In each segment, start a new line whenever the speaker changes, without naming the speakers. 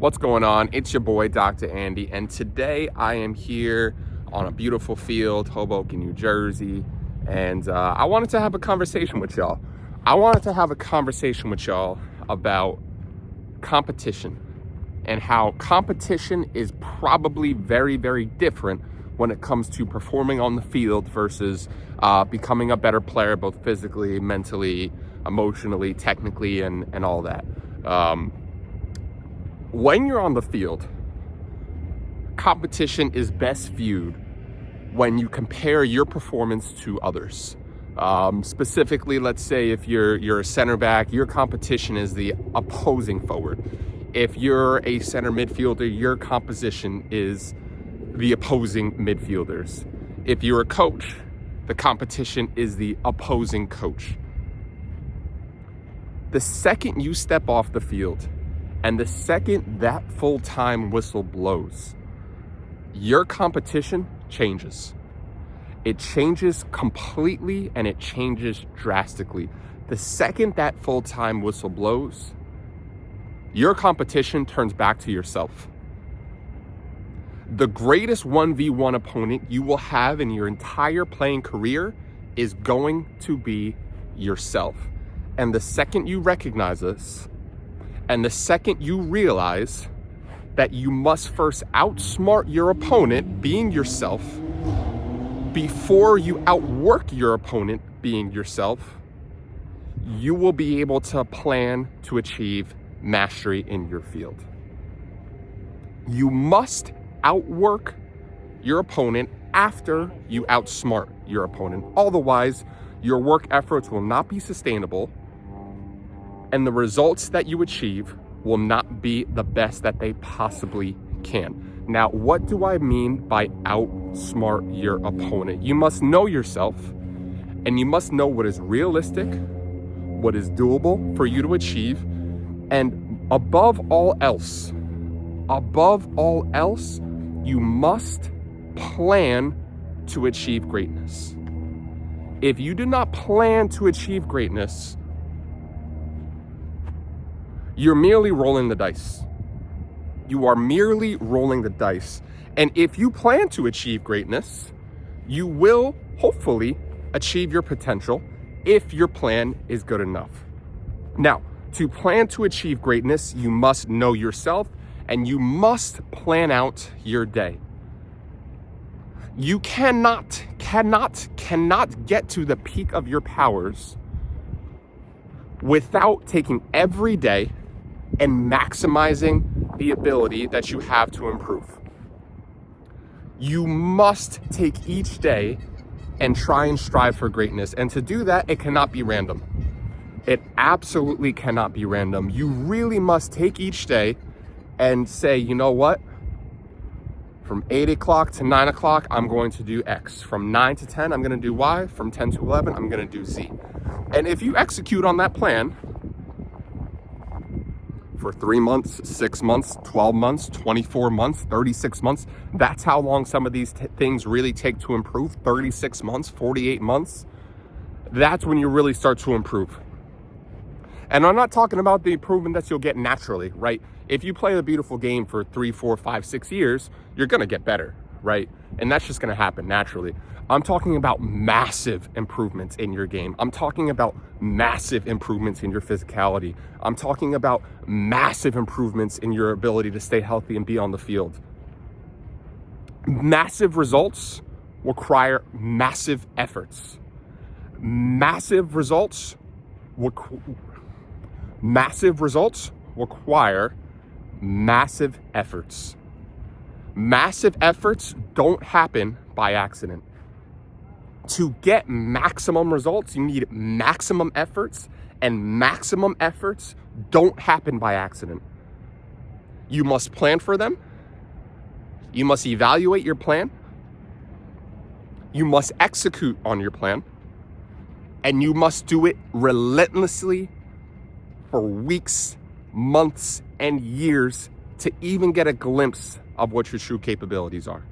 What's going on? It's your boy, Dr. Andy, and today I am here on a beautiful field, Hoboken, New Jersey, and I wanted to have a conversation with y'all. About competition and how competition is probably very, very different when it comes to performing on the field versus becoming a better player, both physically, mentally, emotionally, technically, and all that. When you're on the field, competition is best viewed when you compare your performance to others. Specifically, let's say if you're a center back, your competition is the opposing forward. If you're a center midfielder, your competition is the opposing midfielders. If you're a coach, the competition is the opposing coach. The second you step off the field, and the second that full-time whistle blows, your competition changes. It changes completely and it changes drastically. The second that full-time whistle blows, your competition turns back to yourself. The greatest 1v1 opponent you will have in your entire playing career is going to be yourself. And the second you recognize this, and the second you realize that you must first outsmart your opponent, being yourself, before you outwork your opponent, being yourself, you will be able to plan to achieve mastery in your field. You must outwork your opponent after you outsmart your opponent. Otherwise, your work efforts will not be sustainable, and the results that you achieve will not be the best that they possibly can. Now, what do I mean by outsmart your opponent? You must know yourself, and you must know what is realistic, what is doable for you to achieve, and above all else, you must plan to achieve greatness. If you do not plan to achieve greatness, you're merely rolling the dice. You are merely rolling the dice. And if you plan to achieve greatness, you will hopefully achieve your potential if your plan is good enough. Now, to plan to achieve greatness, you must know yourself and you must plan out your day. You cannot get to the peak of your powers without taking every day and maximizing the ability that you have to improve. You must take each day and try and strive for greatness. And to do that, it cannot be random. It absolutely cannot be random. You really must take each day and say, you know what? From 8 o'clock to 9 o'clock, I'm going to do X. From 9 to 10, I'm going to do Y. From 10 to 11, I'm going to do Z. And if you execute on that plan for 3 months, 6 months, 12 months, 24 months, 36 months, that's how long some of these things really take to improve. 36 months, 48 months. That's when you really start to improve. And I'm not talking about the improvement that you'll get naturally, right? If you play a beautiful game for 3, 4, 5, 6 years, you're going to get better, right? And that's just going to happen naturally. I'm talking about massive improvements in your game. I'm talking about massive improvements in your physicality. I'm talking about massive improvements in your ability to stay healthy and be on the field. Massive results require massive efforts. Massive results require massive efforts. Massive efforts don't happen by accident. To get maximum results, you need maximum efforts, and maximum efforts don't happen by accident. You must plan for them. You must evaluate your plan. You must execute on your plan. And you must do it relentlessly for weeks, months, and years to even get a glimpse of what your true capabilities are.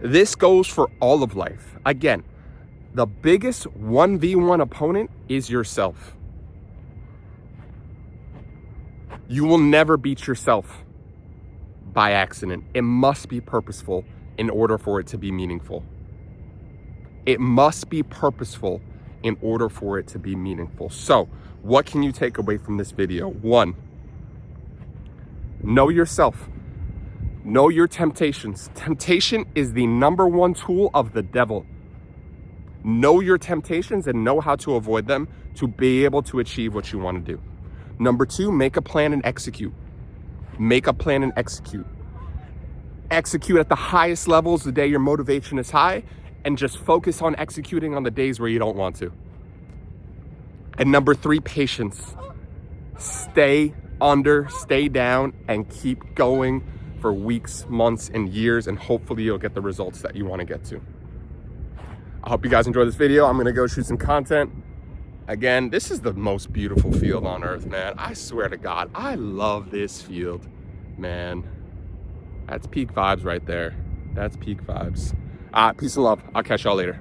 This goes for all of life. Again, the biggest 1v1 opponent is yourself. You will never beat yourself by accident. It must be purposeful in order for it to be meaningful. It must be purposeful in order for it to be meaningful. So, what can you take away from this video? 1, know yourself. Know your temptations. Temptation is the #1 tool of the devil. Know your temptations and know how to avoid them to be able to achieve what you want to do. Number 2, make a plan and execute. Make a plan and execute. Execute at the highest levels the day your motivation is high, and just focus on executing on the days where you don't want to. And number 3, patience. Stay down, and keep going for weeks, months, and years, and hopefully you'll get the results that you want to get to. I hope you guys enjoyed this video. I'm gonna go shoot some content. Again, this is the most beautiful field on earth, man. I swear to God, I love this field, man. That's peak vibes right there. That's peak vibes. Peace and love. I'll catch y'all later.